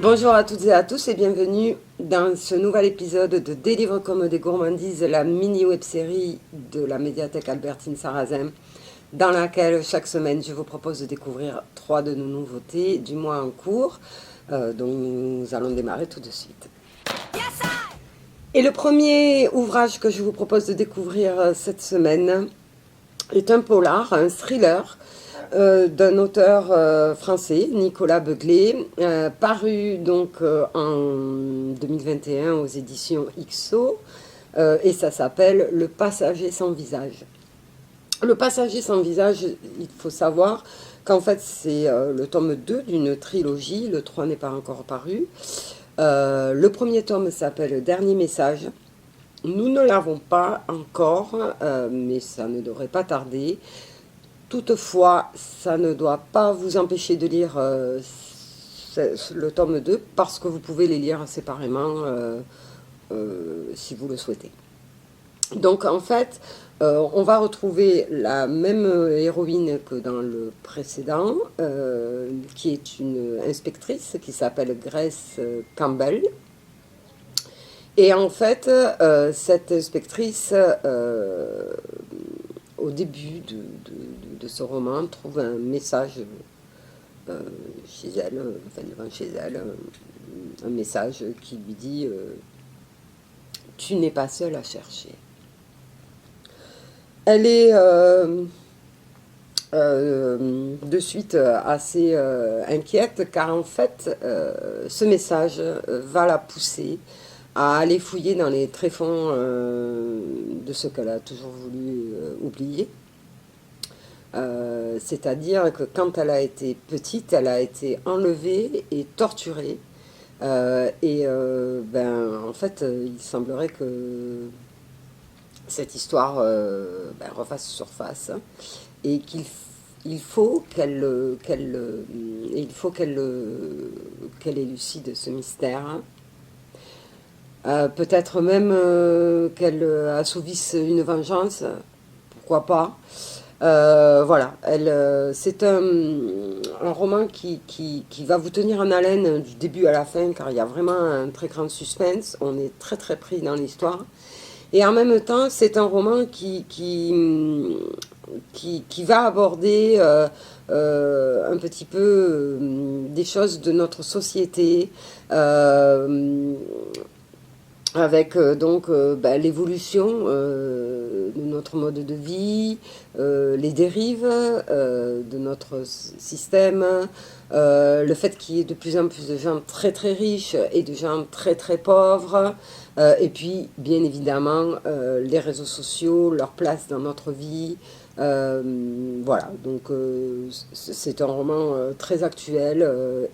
Bonjour à toutes et à tous et bienvenue dans ce nouvel épisode de Des livres comme des gourmandises, la mini web-série de la médiathèque Albertine Sarrazin, dans laquelle chaque semaine je vous propose de découvrir 3 de nos nouveautés du mois en cours, dont nous allons démarrer tout de suite. Et le premier ouvrage que je vous propose de découvrir cette semaine est un polar, un thriller, d'un auteur français, Nicolas Begley, paru donc en 2021 aux éditions XO, et ça s'appelle Le passager sans visage. Le passager sans visage, il faut savoir qu'en fait c'est le tome 2 d'une trilogie, le 3 n'est pas encore paru. Le premier tome s'appelle Dernier message. Nous ne l'avons pas encore, mais ça ne devrait pas tarder. Toutefois, ça ne doit pas vous empêcher de lire le tome 2 parce que vous pouvez les lire séparément si vous le souhaitez. Donc en fait, on va retrouver la même héroïne que dans le précédent, qui est une inspectrice qui s'appelle Grace Campbell. Et en fait, cette inspectrice, au début de ce roman, trouve un message chez elle, enfin devant chez elle, un message qui lui dit « Tu n'es pas seule à chercher ». Elle est de suite assez inquiète car en fait, ce message va la pousser à aller fouiller dans les tréfonds de ce qu'elle a toujours voulu oublier. C'est-à-dire que quand elle a été petite, elle a été enlevée et torturée. En fait, il semblerait que cette histoire refasse surface et qu'il faut qu'elle élucide ce mystère. Peut-être même qu'elle assouvisse une vengeance, pourquoi pas. Voilà, c'est un roman qui va vous tenir en haleine du début à la fin, car il y a vraiment un très grand suspense, on est très très pris dans l'histoire. Et en même temps, c'est un roman qui va aborder un petit peu des choses de notre société, avec l'évolution de notre mode de vie, les dérives de notre système, le fait qu'il y ait de plus en plus de gens très très riches et de gens très très pauvres, et puis bien évidemment les réseaux sociaux, leur place dans notre vie. Voilà, donc c'est un roman très actuel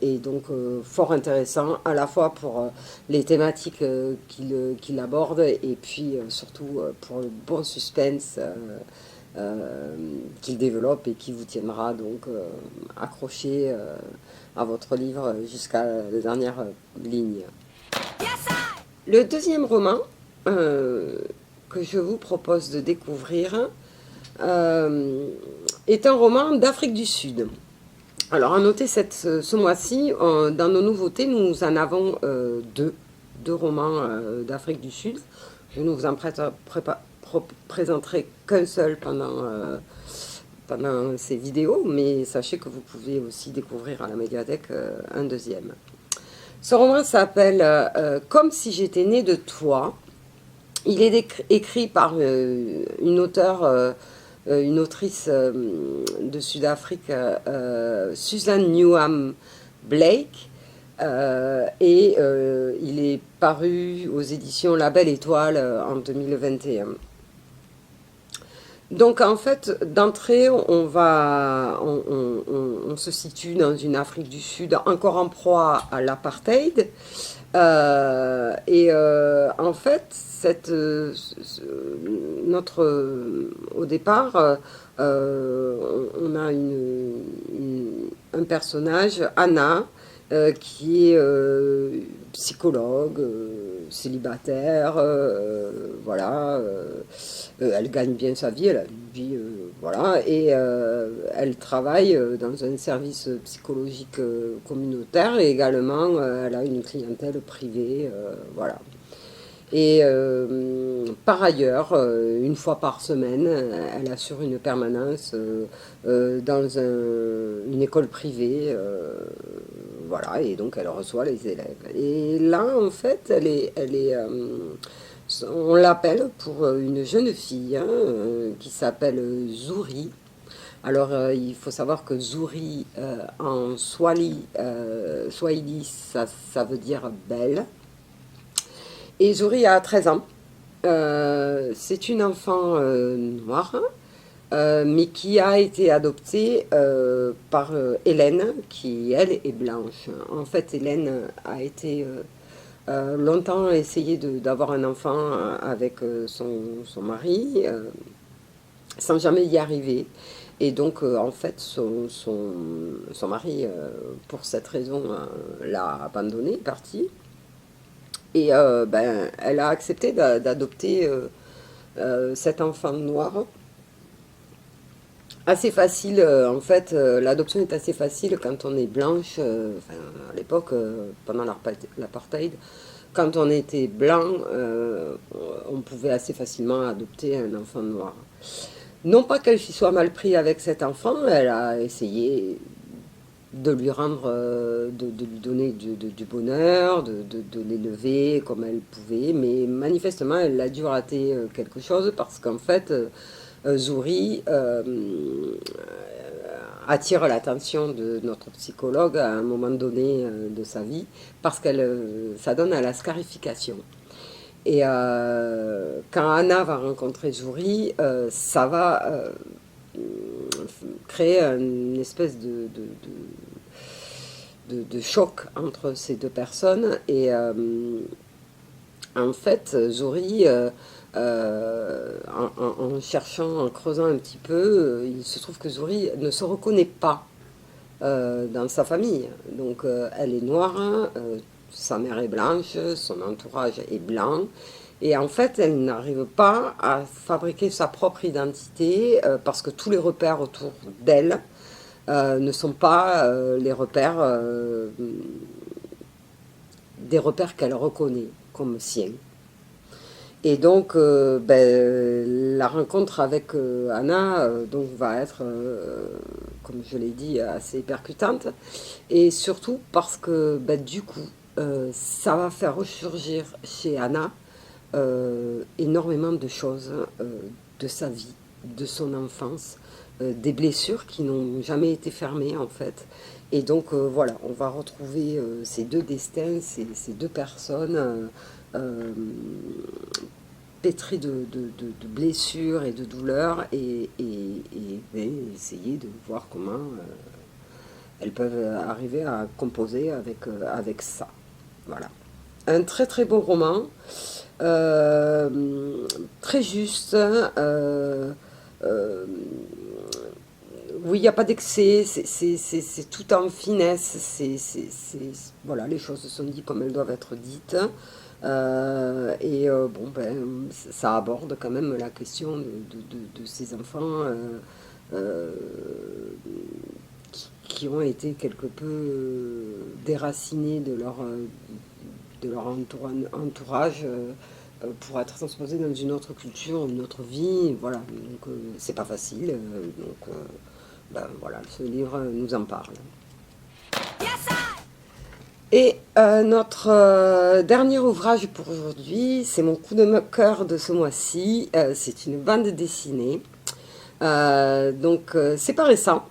et donc fort intéressant à la fois pour les thématiques qu'il aborde et puis surtout pour le bon suspense qu'il développe et qui vous tiendra donc accroché à votre livre jusqu'à la dernière ligne. Le deuxième roman que je vous propose de découvrir est un roman d'Afrique du Sud. Alors, à noter ce mois-ci, dans nos nouveautés, nous en avons deux romans d'Afrique du Sud. Je ne vous en présenterai qu'un seul pendant ces vidéos, mais sachez que vous pouvez aussi découvrir à la médiathèque un deuxième. Ce roman s'appelle Comme si j'étais née de toi. Il est écrit par une auteure, une autrice de Sud-Afrique, Susan Newham Blake, et il est paru aux éditions La Belle Étoile en 2021. Donc en fait, d'entrée, on se situe dans une Afrique du Sud encore en proie à l'apartheid. En fait, au départ, on a un personnage, Anna, qui est psychologue, célibataire, voilà, elle gagne bien sa vie, elle a une vie, voilà, et elle travaille dans un service psychologique communautaire et également elle a une clientèle privée, voilà. Et par ailleurs, une fois par semaine, elle assure une permanence dans une école privée. Voilà, et donc elle reçoit les élèves. Et là, en fait, on l'appelle pour une jeune fille hein, qui s'appelle Zouri. Alors, il faut savoir que Zouri, en Swahili, ça veut dire belle. Et Zouri a 13 ans. C'est une enfant noire, mais qui a été adoptée par Hélène, qui, elle, est blanche. En fait, Hélène a été longtemps essayé d'avoir un enfant avec son mari, sans jamais y arriver. Et donc, en fait, son mari, pour cette raison, l'a abandonnée, est parti. Et ben, elle a accepté d'adopter cet enfant noir. Assez facile, en fait, l'adoption est assez facile quand on est blanche. Enfin, à l'époque, pendant l'apartheid, quand on était blanc, on pouvait assez facilement adopter un enfant noir. Non pas qu'elle s'y soit mal pris avec cet enfant, elle a essayé de lui rendre, de lui donner du bonheur, de l'élever comme elle pouvait, mais manifestement elle a dû rater quelque chose parce qu'en fait Zouri attire l'attention de notre psychologue à un moment donné de sa vie parce qu'elle ça donne à la scarification. Et quand Anna va rencontrer Zouri, ça va créer une espèce de choc entre ces deux personnes. Et en fait, Zouri, en cherchant, en creusant un petit peu, il se trouve que Zouri ne se reconnaît pas dans sa famille. Donc elle est noire, sa mère est blanche, son entourage est blanc. Et en fait, elle n'arrive pas à fabriquer sa propre identité parce que tous les repères autour d'elle ne sont pas les repères, des repères qu'elle reconnaît comme siens. Et donc, ben, la rencontre avec Anna donc, va être, comme je l'ai dit, assez percutante. Et surtout parce que, ben, du coup, ça va faire ressurgir chez Anna énormément de choses de sa vie, de son enfance, des blessures qui n'ont jamais été fermées en fait. Et donc voilà, on va retrouver ces deux destins, ces deux personnes pétries de blessures et de douleurs et essayer de voir comment elles peuvent arriver à composer avec ça. Voilà. Un très très beau roman. Très juste. Oui, il n'y a pas d'excès, c'est tout en finesse. Voilà, les choses sont dites comme elles doivent être dites. Bon, ben, ça aborde quand même la question de ces enfants qui ont été quelque peu déracinés de leur entourage pour être transposés dans une autre culture, une autre vie. Voilà, donc c'est pas facile. Ben, voilà, ce livre nous en parle. Et notre dernier ouvrage pour aujourd'hui, c'est mon coup de cœur de ce mois-ci. C'est une bande dessinée. Donc c'est pas récent.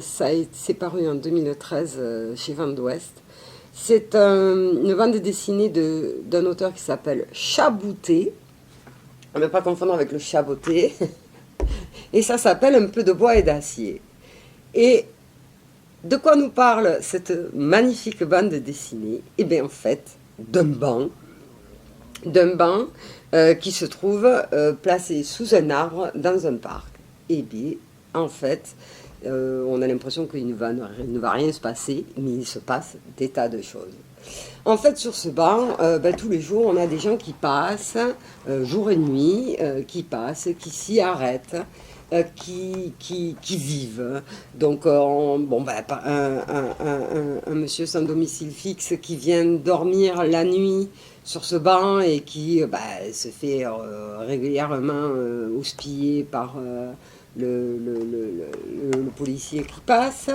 C'est paru en 2013 chez Vent d'Ouest. C'est une bande dessinée d'un auteur qui s'appelle Chabouté. On ne va pas confondre avec le chaboté. Et ça s'appelle Un peu de bois et d'acier. Et de quoi nous parle cette magnifique bande dessinée? Eh bien, en fait, d'un banc qui se trouve placé sous un arbre dans un parc. Eh bien, en fait, on a l'impression qu'il ne va rien se passer, mais il se passe des tas de choses. En fait, sur ce banc, tous les jours, on a des gens qui passent, jour et nuit, qui passent, qui s'y arrêtent, qui vivent. Donc, un monsieur sans domicile fixe qui vient dormir la nuit sur ce banc et qui se fait régulièrement houspiller par le policier qui passe.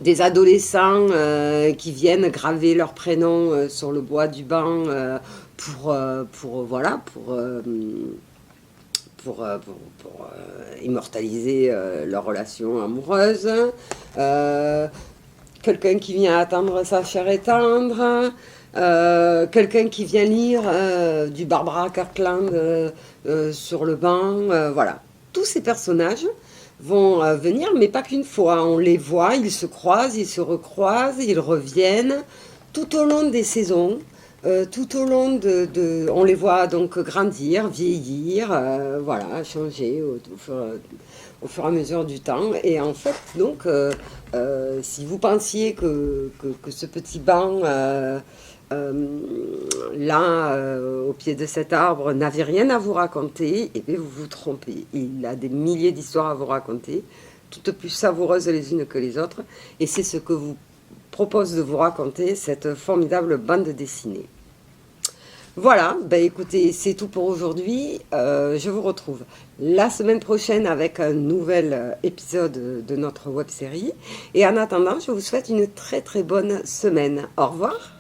Des adolescents qui viennent graver leur prénom sur le bois du banc pour immortaliser leur relation amoureuse. Quelqu'un qui vient attendre sa chair et tendre. Quelqu'un qui vient lire du Barbara Kirkland sur le banc. Voilà. Tous ces personnages vont venir, mais pas qu'une fois. On les voit, ils se croisent, ils se recroisent, ils reviennent tout au long des saisons, tout au long on les voit donc grandir, vieillir, changer au fur et à mesure du temps. Et en fait, donc, si vous pensiez que ce petit banc au pied de cet arbre, n'avait rien à vous raconter, et bien vous vous trompez. Il a des milliers d'histoires à vous raconter, toutes plus savoureuses les unes que les autres, et c'est ce que vous propose de vous raconter cette formidable bande dessinée. Voilà, écoutez, c'est tout pour aujourd'hui. Je vous retrouve la semaine prochaine avec un nouvel épisode de notre web-série. Et en attendant, je vous souhaite une très très bonne semaine. Au revoir.